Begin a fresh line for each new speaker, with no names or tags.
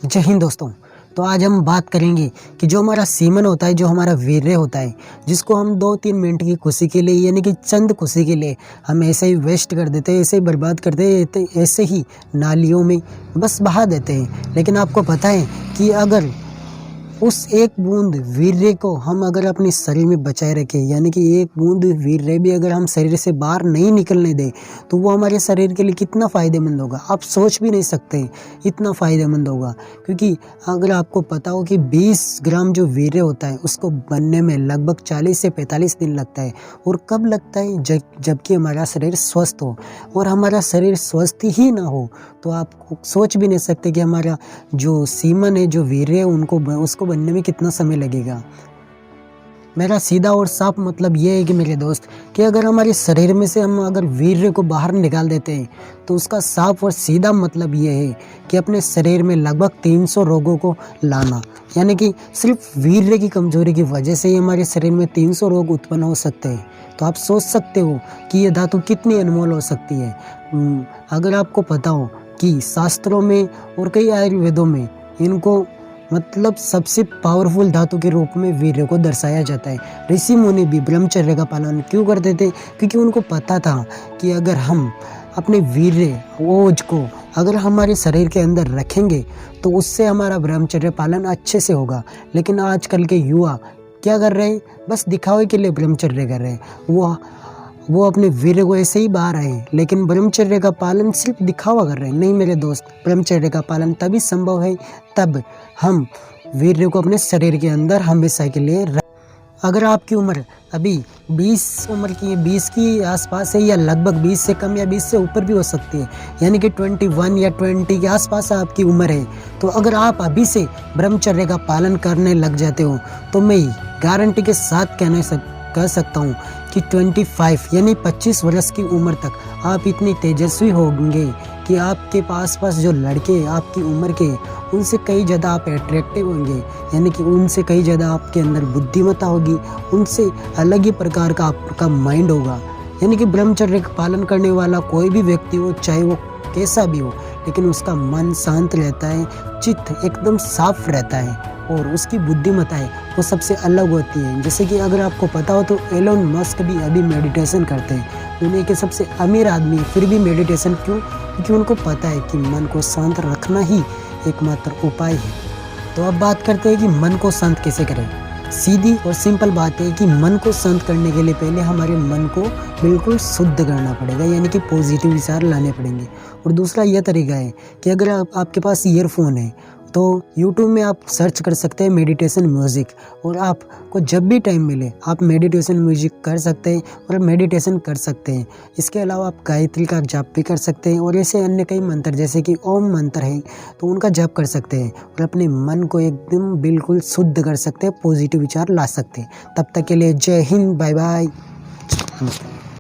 जय हिंद दोस्तों। तो आज हम बात करेंगे कि जो हमारा सीमन होता है, जो हमारा वीर्य होता है, जिसको हम 2-3 मिनट की खुशी के लिए यानी कि चंद खुशी के लिए हम ऐसे ही वेस्ट कर देते हैं, ऐसे ही बर्बाद कर देते हैं, ऐसे ही नालियों में बस बहा देते हैं। लेकिन आपको पता है कि अगर उस एक बूंद वीर्य को हम अगर अपने शरीर में बचाए रखें, यानी कि एक बूंद वीर्य भी अगर हम शरीर से बाहर नहीं निकलने दें, तो वो हमारे शरीर के लिए कितना फ़ायदेमंद होगा, आप सोच भी नहीं सकते इतना फ़ायदेमंद होगा। क्योंकि अगर आपको पता हो कि 20 ग्राम जो वीर्य होता है उसको बनने में लगभग 40 से 45 दिन लगता है। और कब लगता है? जबकि हमारा शरीर स्वस्थ हो। और हमारा शरीर स्वस्थ ही ना हो तो आप सोच भी नहीं सकते कि हमारा जो सीमन है, जो वीर्य है, उसको बनने में कितना समय लगेगा। मेरा सीधा और साफ मतलब ये है कि मेरे दोस्त, कि अगर हमारे शरीर में से हम अगर वीर्य को बाहर निकाल देते हैं तो उसका साफ और सीधा मतलब ये है कि अपने शरीर में लगभग 300 रोगों को लाना। यानी कि सिर्फ वीर्य की कमजोरी की वजह से ही हमारे शरीर में 300 रोग उत्पन्न हो सकते हैं। तो आप सोच सकते हो कि ये धातु कितनी अनमोल हो सकती है। अगर आपको पता हो कि शास्त्रों में और कई आयुर्वेदों में इनको मतलब सबसे पावरफुल धातु के रूप में वीर्य को दर्शाया जाता है। ऋषि मुनि भी ब्रह्मचर्य का पालन क्यों करते थे? क्योंकि उनको पता था कि अगर हम अपने वीर्य ओज को अगर हमारे शरीर के अंदर रखेंगे तो उससे हमारा ब्रह्मचर्य पालन अच्छे से होगा। लेकिन आजकल के युवा क्या कर रहे हैं? बस दिखावे के लिए ब्रह्मचर्य कर रहे हैं। वो अपने वीर्य को ऐसे ही बाहर आए, लेकिन ब्रह्मचर्य का पालन सिर्फ दिखावा कर रहे हैं। नहीं मेरे दोस्त, ब्रह्मचर्य का पालन तभी संभव है तब हम वीर्य को अपने शरीर के अंदर हमेशा के लिए अगर आपकी उम्र अभी 20 उम्र की है, 20 की आसपास है, या लगभग 20 से कम या 20 से ऊपर भी हो सकती है, यानी कि 21 या 20 के आसपास आपकी उम्र है, तो अगर आप अभी से ब्रह्मचर्य का पालन करने लग जाते हो तो मैं गारंटी के साथ कह सकता हूँ कि 25 यानी 25 वर्ष की उम्र तक आप इतनी तेजस्वी होंगे कि आपके पास जो लड़के आपकी उम्र के, उनसे कई ज़्यादा आप अट्रैक्टिव होंगे। यानी कि उनसे कई ज़्यादा आपके अंदर बुद्धिमत्ता होगी, उनसे अलग ही प्रकार का आपका माइंड होगा। यानी कि ब्रह्मचर्य का पालन करने वाला कोई भी व्यक्ति हो, चाहे वो कैसा भी हो, लेकिन उसका मन शांत रहता है, चित्त एकदम साफ रहता है और उसकी बुद्धिमत्ता है वो सबसे अलग होती है। जैसे कि अगर आपको पता हो तो एलोन मस्क भी अभी मेडिटेशन करते हैं। दुनिया के सबसे अमीर आदमी फिर भी मेडिटेशन क्यों? क्योंकि उनको पता है कि मन को शांत रखना ही एकमात्र उपाय है। तो अब बात करते हैं कि मन को शांत कैसे करें। सीधी और सिंपल बात है कि मन को शांत करने के लिए पहले हमारे मन को बिल्कुल शुद्ध करना पड़ेगा, यानी कि पॉजिटिव विचार लाने पड़ेंगे। और दूसरा यह तरीका है कि अगर आपके पास ईयरफोन है तो YouTube में आप सर्च कर सकते हैं मेडिटेशन म्यूज़िक, और आपको जब भी टाइम मिले आप मेडिटेशन म्यूज़िक कर सकते हैं और मेडिटेशन कर सकते हैं। इसके अलावा आप गायत्री का जाप भी कर सकते हैं और ऐसे अन्य कई मंत्र जैसे कि ओम मंत्र है तो उनका जाप कर सकते हैं और अपने मन को एकदम बिल्कुल शुद्ध कर सकते हैं, पॉजिटिव विचार ला सकते हैं। तब तक के लिए जय हिंद, बाय बाय, नमस्कार।